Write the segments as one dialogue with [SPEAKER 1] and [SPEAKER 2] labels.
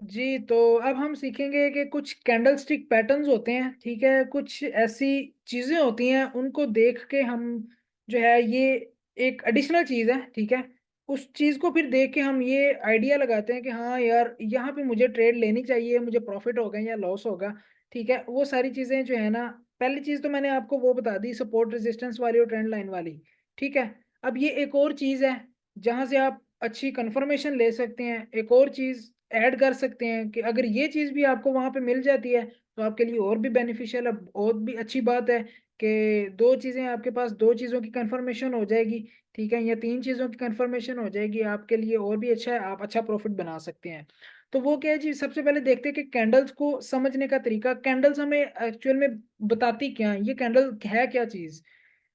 [SPEAKER 1] जी, तो अब हम सीखेंगे कि कुछ कैंडल स्टिक पैटर्न्स होते हैं, ठीक है? कुछ ऐसी चीज़ें होती हैं, उनको देख के हम जो है ये एक एडिशनल चीज़ है, ठीक है? उस चीज़ को फिर देख के हम ये आइडिया लगाते हैं कि हाँ यार, यहाँ पे मुझे ट्रेड लेनी चाहिए, मुझे प्रॉफ़िट होगा या लॉस होगा, ठीक है? वो सारी चीज़ें जो है ना, पहली चीज़ तो मैंने आपको वो बता दी सपोर्ट रेजिस्टेंस वाली और ट्रेंड लाइन वाली, ठीक है? अब ये एक और चीज़ है, जहाँ से आप अच्छी कन्फर्मेशन ले सकते हैं। एक और चीज़ ऐड कर सकते हैं कि अगर ये चीज़ भी आपको वहाँ पे मिल जाती है, तो आपके लिए और भी बेनिफिशियल है, और भी अच्छी बात है कि 2 चीज़ें आपके पास 2 चीज़ों की कन्फर्मेशन हो जाएगी, ठीक है? या 3 चीज़ों की कन्फर्मेशन हो जाएगी, आपके लिए और भी अच्छा है, आप अच्छा प्रॉफ़िट बना सकते हैं। तो वो क्या है जी, सबसे पहले देखते हैं कि कैंडल्स को समझने का तरीका, कैंडल्स हमें एक्चुअल में बताती क्या हैं? ये कैंडल है क्या चीज़?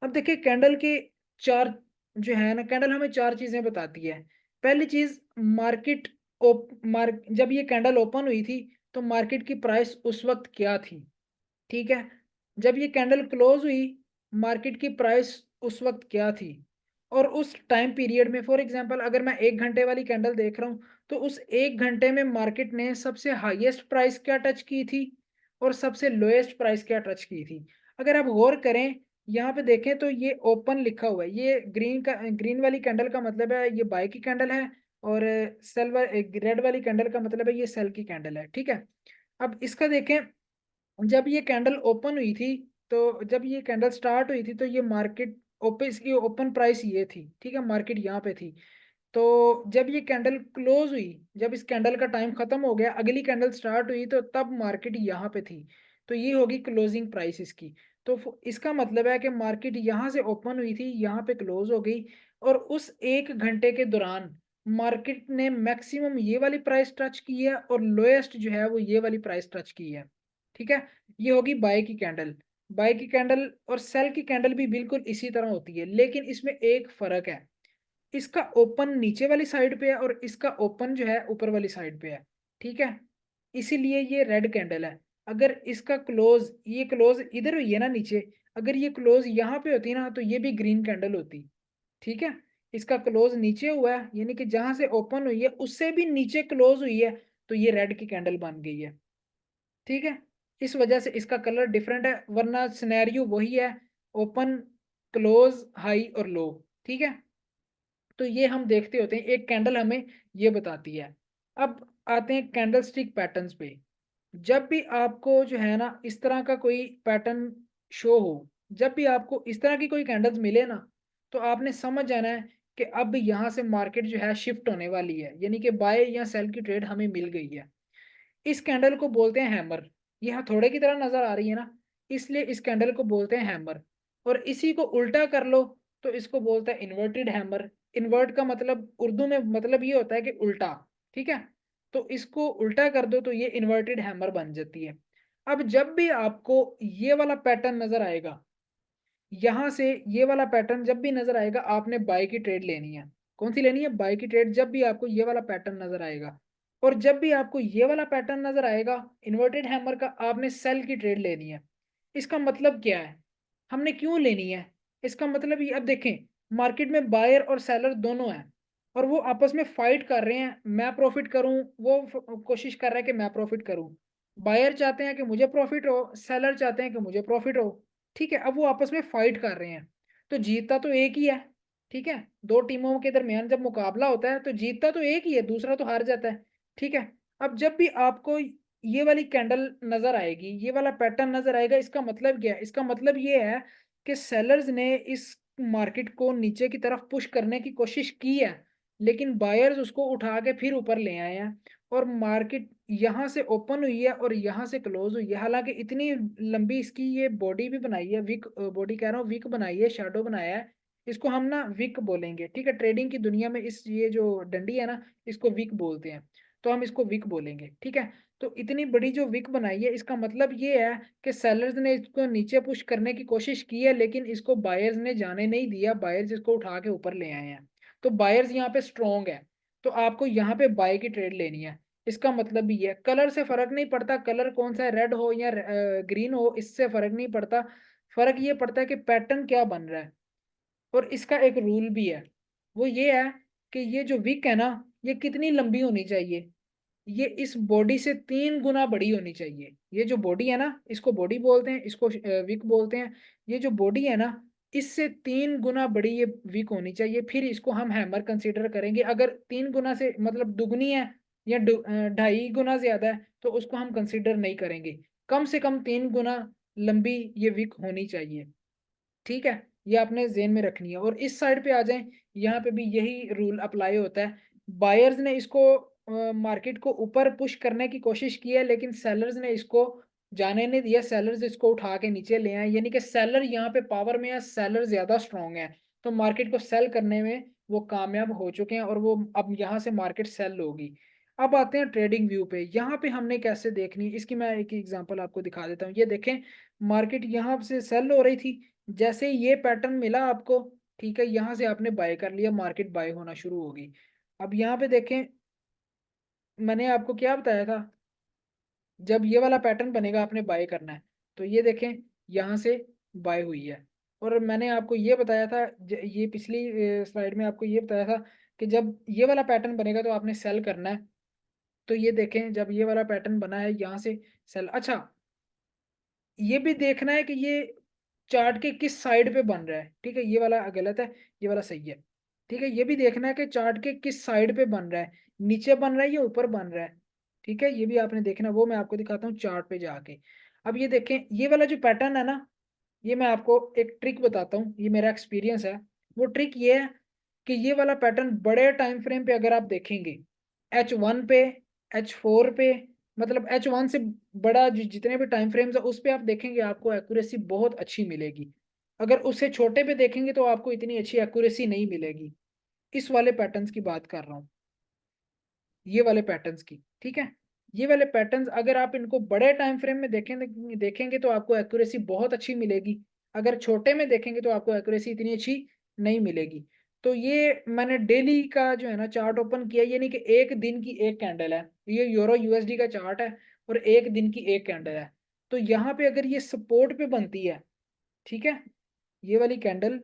[SPEAKER 1] अब देखिए कैंडल के 4 जो है ना, कैंडल हमें 4 चीज़ें बताती है। पहली चीज़ मार्केट जब ये कैंडल ओपन हुई थी, तो मार्केट की प्राइस उस वक़्त क्या थी, ठीक है? जब ये कैंडल क्लोज़ हुई, मार्केट की प्राइस उस वक़्त क्या थी? और उस टाइम पीरियड में फॉर एग्ज़ाम्पल अगर मैं 1 घंटे वाली कैंडल देख रहा हूँ, तो उस 1 घंटे में मार्केट ने सबसे हाईएस्ट प्राइस क्या टच की थी और सबसे लोएस्ट प्राइस क्या टच की थी? अगर आप गौर करें, यहाँ पे देखें तो ये ओपन लिखा हुआ है। ये ग्रीन वाली कैंडल का मतलब है ये बाय की कैंडल है और रेड वाली कैंडल का मतलब है ये सेल की कैंडल है, ठीक है? अब इसका देखें, जब ये कैंडल ओपन हुई थी, तो जब ये कैंडल स्टार्ट हुई थी, तो ये मार्केट इसकी ओपन प्राइस ये थी, ठीक है? मार्केट यहाँ पे थी। तो जब ये कैंडल क्लोज़ हुई, जब इस कैंडल का टाइम खत्म हो गया, अगली कैंडल स्टार्ट हुई, तो तब मार्केट यहाँ पे थी। तो ये होगी क्लोजिंग प्राइस इसकी। तो इसका मतलब है कि मार्केट यहाँ से ओपन हुई थी, यहाँ पे क्लोज़ हो गई और उस 1 घंटे के दौरान मार्केट ने मैक्सिमम ये वाली प्राइस टच की है और लोएस्ट जो है वो ये वाली प्राइस टच की है। ठीक है? ये होगी बाय की कैंडल। बाय की कैंडल और सेल की कैंडल भी बिल्कुल इसी तरह होती है, लेकिन इसमें एक फ़र्क है। इसका ओपन नीचे वाली साइड पे है और इसका ओपन जो है ऊपर वाली साइड पे है, ठीक है? इसीलिए ये रेड कैंडल है। अगर इसका क्लोज़ ये क्लोज़ इधर हुई है ना नीचे, अगर ये क्लोज़ यहाँ पे होती ना तो ये भी ग्रीन कैंडल होती, ठीक है? इसका क्लोज़ नीचे हुआ है, यानी कि जहाँ से ओपन हुई है उससे भी नीचे क्लोज़ हुई है, तो ये रेड की कैंडल बन गई है, ठीक है? इस वजह से इसका कलर डिफरेंट है, वरना सिनेरियो वही है, ओपन, क्लोज़, हाई और लो, ठीक है? तो ये हम देखते होते हैं, एक कैंडल हमें ये बताती है। अब आते हैं कैंडल स्टिक पैटर्न्स पे। जब भी आपको जो है ना इस तरह का कोई पैटर्न शो हो, जब भी आपको इस तरह की कोई कैंडल्स मिले ना, तो आपने समझ जाना है कि अब यहाँ से मार्केट जो है शिफ्ट होने वाली है, यानी कि बाय या सेल की ट्रेड हमें मिल गई है। इस कैंडल को बोलते हैं हैमर। ये हथौड़े की तरह नज़र आ रही है ना, इसलिए इस कैंडल को बोलते हैं हैमर। और इसी को उल्टा कर लो, तो इसको बोलते हैं इन्वर्टेड हैमर। इन्वर्ट का मतलब उर्दू में मतलब ये होता है कि उल्टा, ठीक है? तो इसको उल्टा कर दो तो ये इन्वर्टेड हैमर बन जाती है। अब जब भी आपको ये वाला पैटर्न नज़र आएगा, यहाँ से ये वाला पैटर्न जब भी नज़र आएगा, आपने बाय की ट्रेड लेनी है। कौन-सी लेनी है? बाय की ट्रेड जब भी आपको ये वाला पैटर्न नज़र आएगा। और जब भी आपको ये वाला पैटर्न नज़र आएगा, इन्वर्टेड हैमर का, आपने सेल की ट्रेड लेनी है। इसका मतलब क्या है? हमने क्यों लेनी है? इसका मतलब ये अब देखें, मार्केट में बायर और सेलर दोनों हैं और वो आपस में फाइट कर रहे हैं, मैं प्रॉफिट करूँ, वो कोशिश कर रहा है कि मैं प्रॉफिट करूँ। बायर चाहते हैं कि मुझे प्रॉफिट हो, सेलर चाहते हैं कि मुझे प्रॉफिट हो। ठीक है? अब वो आपस में फाइट कर रहे हैं, तो जीतता तो एक ही है, ठीक है? 2 टीमों के दरमियान जब मुकाबला होता है, तो जीतता तो एक ही है, दूसरा तो हार जाता है, ठीक है? अब जब भी आपको ये वाली कैंडल नज़र आएगी, ये वाला पैटर्न नज़र आएगा, इसका मतलब क्या है? इसका मतलब ये है कि सेलर्स ने इस मार्केट को नीचे की तरफ पुश करने की कोशिश की है, लेकिन बायर्स उसको उठा के फिर ऊपर ले आए हैं और मार्केट यहाँ से ओपन हुई है और यहाँ से क्लोज़ हुई है। हालाँकि इतनी लंबी इसकी ये बॉडी भी बनाई है, बॉडी कह रहा हूँ, विक बनाई है, शैडो बनाया है। इसको हम ना विक बोलेंगे, ठीक है? ट्रेडिंग की दुनिया में इस ये जो डंडी है ना, इसको विक बोलते हैं। तो हम इसको विक बोलेंगे, ठीक है? तो इतनी बड़ी जो विक बनाई है, इसका मतलब ये है कि सेलर्स ने इसको नीचे पुश करने की कोशिश की है, लेकिन इसको बायर्स ने जाने नहीं दिया, बायर्स इसको उठा के ऊपर ले आए हैं। तो बायर्स यहाँ पे स्ट्रॉन्ग है, तो आपको यहाँ पे बाय की ट्रेड लेनी है। इसका मतलब भी ये है, कलर से फ़र्क नहीं पड़ता, कलर कौन-सा है, रेड हो या ग्रीन हो, इससे फ़र्क नहीं पड़ता। फ़र्क ये पड़ता है कि पैटर्न क्या बन रहा है और इसका एक रूल भी है। वो ये है कि ये जो विक है ना, ये कितनी लंबी होनी चाहिए। ये इस बॉडी से 3 गुना बड़ी होनी चाहिए। ये जो बॉडी है ना, इसको बॉडी बोलते हैं, इसको विक बोलते हैं। ये जो बॉडी है ना, इससे 3 गुना बड़ी ये विक होनी चाहिए, फिर इसको हम हैमर कंसीडर करेंगे। अगर 3 गुना से मतलब दुगनी है या 2.5 गुना ज़्यादा है, तो उसको हम कंसीडर नहीं करेंगे। कम से कम 3 गुना लंबी ये विक होनी चाहिए, ठीक है? ये आपने ज़हन में रखनी है। और इस साइड पे आ जाएँ, यहाँ पे भी यही रूल अप्लाई होता है। बायर्स ने इसको मार्केट को ऊपर पुश करने की कोशिश की है, लेकिन सेलर्स ने इसको जाने नहीं दिया। सेलर्स इसको उठा के नीचे ले आए, यानी कि सेलर यहाँ पे पावर में है, सेलर ज़्यादा स्ट्रॉन्ग है। तो मार्केट को सेल करने में वो कामयाब हो चुके हैं और वो अब यहाँ से मार्केट सेल होगी। अब आते हैं ट्रेडिंग व्यू पे। यहाँ पे हमने कैसे देखनी है, इसकी मैं एक एग्ज़ाम्पल आपको दिखा देता हूँ। ये देखें, मार्केट यहाँ से सेल हो रही थी। जैसे ये पैटर्न मिला आपको, ठीक है, यहाँ से आपने बाय कर लिया, मार्केट बाय होना शुरू होगी। अब यहाँ पे देखें, मैंने आपको क्या बताया था, जब ये वाला पैटर्न बनेगा आपने बाय करना है। तो ये देखें, यहाँ से बाय हुई है। और मैंने आपको ये बताया था, ये पिछली स्लाइड में आपको ये बताया था कि जब ये वाला पैटर्न बनेगा तो आपने सेल करना है। तो ये देखें, जब ये वाला पैटर्न बना है यहाँ से सेल। अच्छा, ये भी देखना है कि ये चार्ट के किस साइड पे बन रहा है, ठीक है? ये वाला गलत है, ये वाला सही है, ठीक है? ये भी देखना है कि चार्ट के किस साइड पे बन रहा है, नीचे बन रहा है या ऊपर बन रहा है, ठीक है? ये भी आपने देखना है, वो मैं आपको दिखाता हूँ चार्ट पे जाके। अब ये देखें, ये वाला जो पैटर्न है ना, ये मैं आपको एक ट्रिक बताता हूँ, ये मेरा एक्सपीरियंस है। वो ट्रिक ये है कि ये वाला पैटर्न बड़े टाइम फ्रेम पे अगर आप देखेंगे, H1 पे, H4 पे, मतलब H1 से बड़ा जितने भी टाइम फ्रेम्स है उस पे आप देखेंगे, आपको एक्यूरेसी बहुत अच्छी मिलेगी। अगर उससे छोटे पे देखेंगे तो आपको इतनी अच्छी एक्यूरेसी नहीं मिलेगी। इस वाले पैटर्न्स की बात कर रहा हूँ, ये वाले पैटर्न्स की, ठीक है? ये वाले पैटर्न्स अगर आप इनको बड़े टाइम फ्रेम में देखेंगे तो आपको एक्यूरेसी बहुत अच्छी मिलेगी। अगर छोटे में देखेंगे तो आपको एक्यूरेसी इतनी अच्छी नहीं मिलेगी। तो ये मैंने डेली का जो है ना चार्ट ओपन किया, यानी कि एक दिन की एक कैंडल है। ये यूरो यूएसडी का चार्ट है और एक दिन की एक कैंडल है। तो यहाँ पे अगर ये सपोर्ट पे बनती है, ठीक है? ये वाली कैंडल,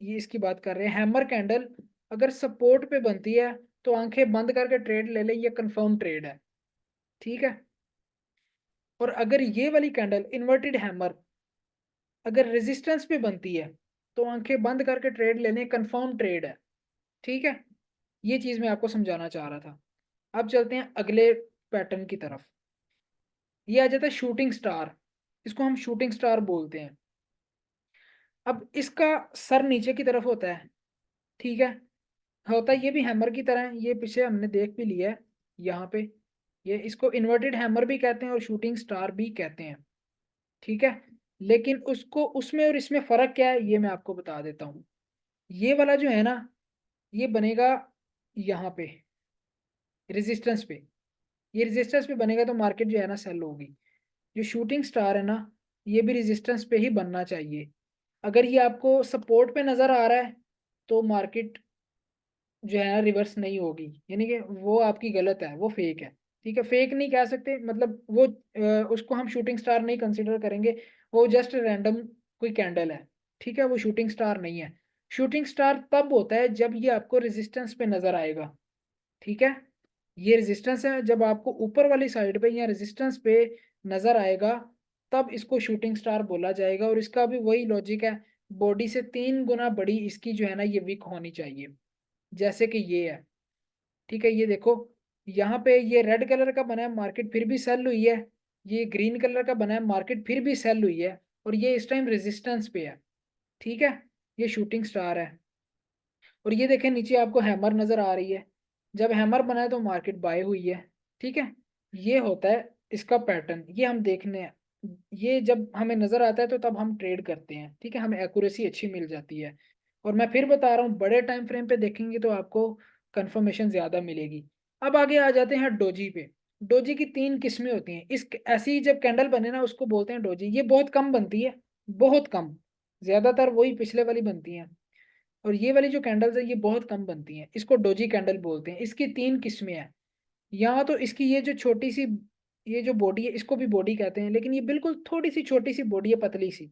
[SPEAKER 1] ये इसकी बात कर रहे हैं, हैमर कैंडल अगर सपोर्ट पे बनती है तो आंखें बंद करके ट्रेड ले ले, ये कंफर्म ट्रेड है, ठीक है? और अगर ये वाली कैंडल इन्वर्टेड हैमर अगर रेजिस्टेंस पे बनती है तो आंखें बंद करके ट्रेड लेने, कंफर्म ट्रेड है, ठीक है? ये चीज मैं आपको समझाना चाह रहा था। अब चलते हैं अगले पैटर्न की तरफ। ये आ जाता है शूटिंग स्टार, इसको हम शूटिंग स्टार बोलते हैं। अब इसका सर नीचे की तरफ होता है, ठीक है? होता ये भी हैमर की तरह है, ये पीछे हमने देख भी लिया है यहाँ पे। ये इसको इन्वर्टेड हैमर भी कहते हैं और शूटिंग स्टार भी कहते हैं, ठीक है? लेकिन उसको उसमें और इसमें फ़र्क क्या है, ये मैं आपको बता देता हूँ। ये वाला जो है ना, ये बनेगा यहाँ पे, रेजिस्टेंस पे। ये रेजिस्टेंस पे बनेगा तो मार्केट जो है ना सेल होगी। जो शूटिंग स्टार है ना, ये भी रेजिस्टेंस पे ही बनना चाहिए। अगर ये आपको सपोर्ट पे नज़र आ रहा है तो मार्केट जो है रिवर्स नहीं होगी, यानी कि वो आपकी गलत है, वो फेक है, ठीक है? फेक नहीं कह सकते, मतलब वो उसको हम शूटिंग स्टार नहीं कंसीडर करेंगे। वो जस्ट रैंडम कोई कैंडल है, ठीक है? वो शूटिंग स्टार नहीं है। शूटिंग स्टार तब होता है जब ये आपको रेजिस्टेंस पे नजर आएगा, ठीक है? ये रेजिस्टेंस है, जब आपको ऊपर वाली साइड पे या रेजिस्टेंस पे नजर आएगा तब इसको शूटिंग स्टार बोला जाएगा। और इसका भी वही लॉजिक है, बॉडी से 3 गुना बड़ी इसकी जो है ना ये विक होनी चाहिए, जैसे कि ये है, ठीक है? ये देखो, यहाँ पे ये रेड कलर का बना है, मार्केट फिर भी सेल हुई है। ये ग्रीन कलर का बना है, मार्केट फिर भी सेल हुई है। और ये इस टाइम रेजिस्टेंस पे है, ठीक है? ये शूटिंग स्टार है। और ये देखें, नीचे आपको हैमर नजर आ रही है, जब हैमर बना है तो मार्केट बाय हुई है, ठीक है? ये होता है इसका पैटर्न, ये हम देखने हैं। ये जब हमें नजर आता है तो तब हम ट्रेड करते हैं, ठीक है? हमें एक्यूरेसी अच्छी मिल जाती है। और मैं फिर बता रहा हूँ, बड़े टाइम फ्रेम पे देखेंगे तो आपको कंफर्मेशन ज्यादा मिलेगी। अब आगे आ जाते हैं डोजी पे। डोजी की 3 किस्में होती हैं। इस ऐसी जब कैंडल बने ना उसको बोलते हैं डोजी। ये बहुत कम बनती है, बहुत कम, ज्यादातर वही पिछले वाली बनती है। और ये वाली जो कैंडल्स है ये बहुत कम बनती हैं, इसको डोजी कैंडल बोलते हैं। इसकी 3 किस्में हैं। यहाँ तो इसकी ये जो छोटी सी, ये जो बॉडी है इसको भी बॉडी कहते हैं, लेकिन ये बिल्कुल थोड़ी सी छोटी सी बॉडी है, पतली सी।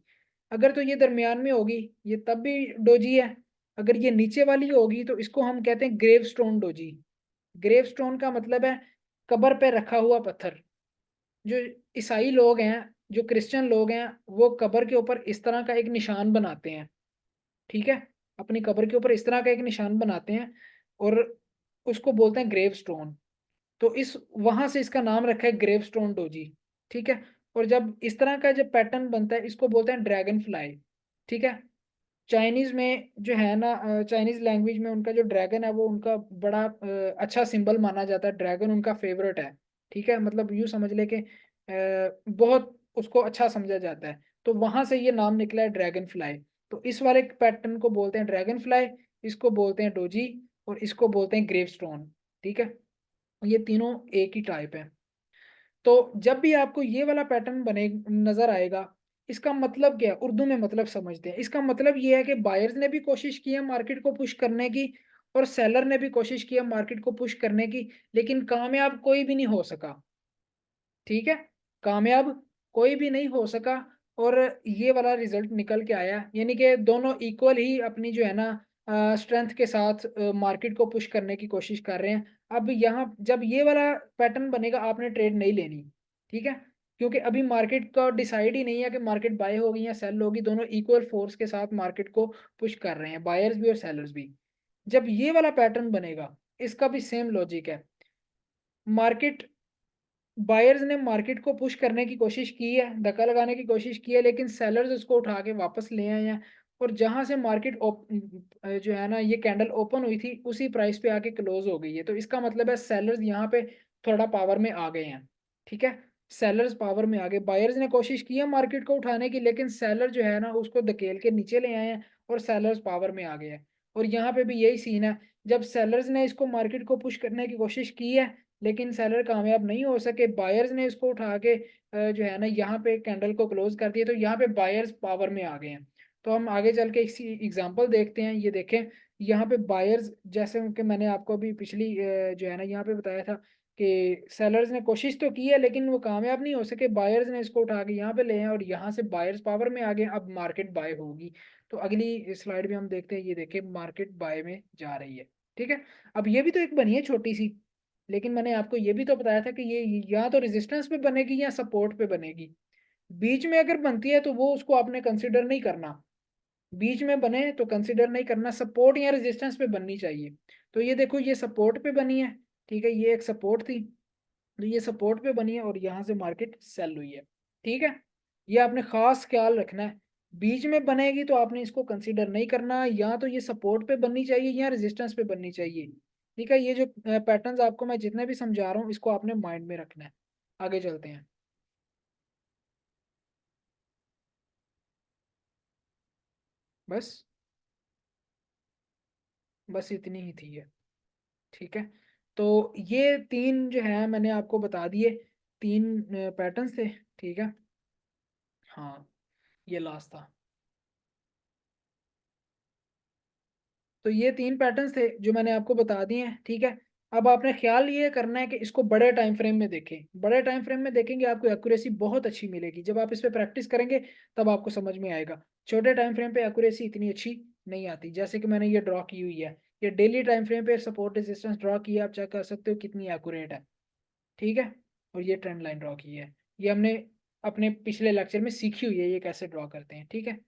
[SPEAKER 1] अगर तो ये दरमियान में होगी ये तब भी डोजी है। अगर ये नीचे वाली होगी तो इसको हम कहते हैं gravestone doji. Gravestone का मतलब है कब्र पे रखा हुआ पत्थर। जो ईसाई लोग हैं, जो क्रिश्चियन लोग हैं, वो कब्र के ऊपर इस तरह का एक निशान बनाते हैं, ठीक है? अपनी कब्र के ऊपर इस तरह का एक निशान बनाते हैं और उसको बोलते हैं ग्रेव स्टोन। तो इस वहाँ से इसका नाम रखा है ग्रेव स्टोन डोजी, ठीक है? और जब इस तरह का जब पैटर्न बनता है, इसको बोलते हैं ड्रैगन फ्लाई, ठीक है? चाइनीज़ में जो है ना, चाइनीज़ लैंग्वेज में उनका जो ड्रैगन है वो उनका बड़ा अच्छा सिंबल माना जाता है, ड्रैगन उनका फ़ेवरेट है, ठीक है? मतलब यूँ समझ लें कि बहुत उसको अच्छा समझा जाता है, तो वहाँ से ये नाम निकला है ड्रैगन फ्लाई। तो इस वाले पैटर्न को बोलते हैं ड्रैगन फ्लाई, इसको बोलते हैं डोजी और इसको बोलते हैं ग्रेवस्टोन, ठीक है? ये तीनों एक ही टाइप है। तो जब भी आपको ये वाला पैटर्न बने नज़र आएगा, इसका मतलब क्या है? उर्दू में मतलब समझते हैं। इसका मतलब ये है कि बायर्स ने भी कोशिश की है मार्केट को पुश करने की और सेलर ने भी कोशिश की है मार्केट को पुश करने की, लेकिन कामयाब कोई भी नहीं हो सका, ठीक है? कामयाब कोई भी नहीं हो सका और ये वाला रिज़ल्ट निकल के आया। यानी कि दोनों इक्वल ही अपनी जो है ना स्ट्रेंथ के साथ मार्केट को पुश करने की कोशिश कर रहे हैं। अब यहाँ जब ये वाला पैटर्न बनेगा आपने ट्रेड नहीं लेनी, ठीक है? क्योंकि अभी मार्केट का डिसाइड ही नहीं है कि मार्केट बाय होगी या सेल होगी, दोनों इक्वल फोर्स के साथ मार्केट को पुश कर रहे हैं, बायर्स भी और सेलर्स भी। जब ये वाला पैटर्न बनेगा, इसका भी सेम लॉजिक है। मार्केट बायर्स ने मार्केट को पुश करने की कोशिश की है, धक्का लगाने की कोशिश की है, लेकिन सेलर्स उसको उठा के वापस ले आए हैं और जहाँ से मार्केट जो है ना ये कैंडल ओपन हुई थी, उसी प्राइस पे आके क्लोज़ हो गई है। तो इसका मतलब है सेलर्स यहाँ पे थोड़ा पावर में आ गए हैं, ठीक है? सेलर्स पावर में आ गए, बायर्स ने कोशिश की है मार्केट को उठाने की, लेकिन सेलर जो है ना उसको धकेल के नीचे ले आए हैं और सेलर्स पावर में आ गए हैं। और यहाँ पे भी यही सीन है, जब सेलर्स ने इसको मार्केट को पुश करने की कोशिश की है, लेकिन सेलर कामयाब नहीं हो सके, बायर्स ने इसको उठा के जो है ना यहाँ पे कैंडल को क्लोज कर दिया, तो यहाँ पे बायर्स पावर में आ गए हैं। तो हम आगे चल के इसी एग्जांपल देखते हैं। ये देखें, यहाँ पे बायर्स जैसे कि मैंने आपको अभी पिछली जो है ना यहाँ पे बताया था कि सेलर्स ने कोशिश तो की है लेकिन वो कामयाब नहीं हो सके, बायर्स ने इसको उठा के यहाँ पे ले हैं और यहाँ से बायर्स पावर में आ गए। अब मार्केट बाय होगी। तो अगली स्लाइड में हम देखते हैं, ये देखें मार्केट बाय में जा रही है, ठीक है? अब ये भी तो एक बनी है छोटी सी, लेकिन मैंने आपको ये भी तो बताया था कि ये या तो रेजिस्टेंस पे बनेगी या सपोर्ट पे बनेगी। बीच में अगर बनती है तो वो उसको आपने कंसीडर नहीं करना। बीच में बने तो कंसीडर नहीं करना, सपोर्ट या रेजिस्टेंस पे बननी चाहिए। तो ये देखो ये सपोर्ट पे बनी है, ठीक है? ये एक सपोर्ट थी, तो ये सपोर्ट पे बनी है और यहाँ से मार्केट सेल हुई है, ठीक है? ये आपने खास ख्याल रखना है। बीच में बनेगी तो आपने इसको कंसीडर नहीं करना, या तो ये सपोर्ट पे बननी चाहिए या रेजिस्टेंस पे बननी चाहिए, ठीक है? ये जो पैटर्न्स आपको मैं जितने भी समझा रहा हूँ इसको आपने माइंड में रखना है। आगे चलते हैं। बस बस इतनी ही थी ये, ठीक है? तो ये तीन जो है मैंने आपको बता दिए, तीन पैटर्न्स थे, ठीक है? हाँ, ये लास्ट था। तो ये 3 पैटर्न्स थे जो मैंने आपको बता दिए हैं, ठीक है? अब आपने ख़्याल ये करना है कि इसको बड़े टाइम फ्रेम में देखें। बड़े टाइम फ्रेम में देखेंगे आपको एक्यूरेसी बहुत अच्छी मिलेगी। जब आप इस पे प्रैक्टिस करेंगे तब आपको समझ में आएगा। छोटे टाइम फ्रेम पे एक्यूरेसी इतनी अच्छी नहीं आती। जैसे कि मैंने ये ड्रॉ की हुई है। ये डेली टाइम फ्रेम पे सपोर्ट रेजिस्टेंस ड्रॉ की है, आप चेक कर सकते हो कितनी एक्यूरेट है, ठीक है? और ये ट्रेंड लाइन ड्रॉ की है। ये हमने अपने पिछले लेक्चर में सीखी हुई है ये कैसे ड्रॉ करते हैं, ठीक है?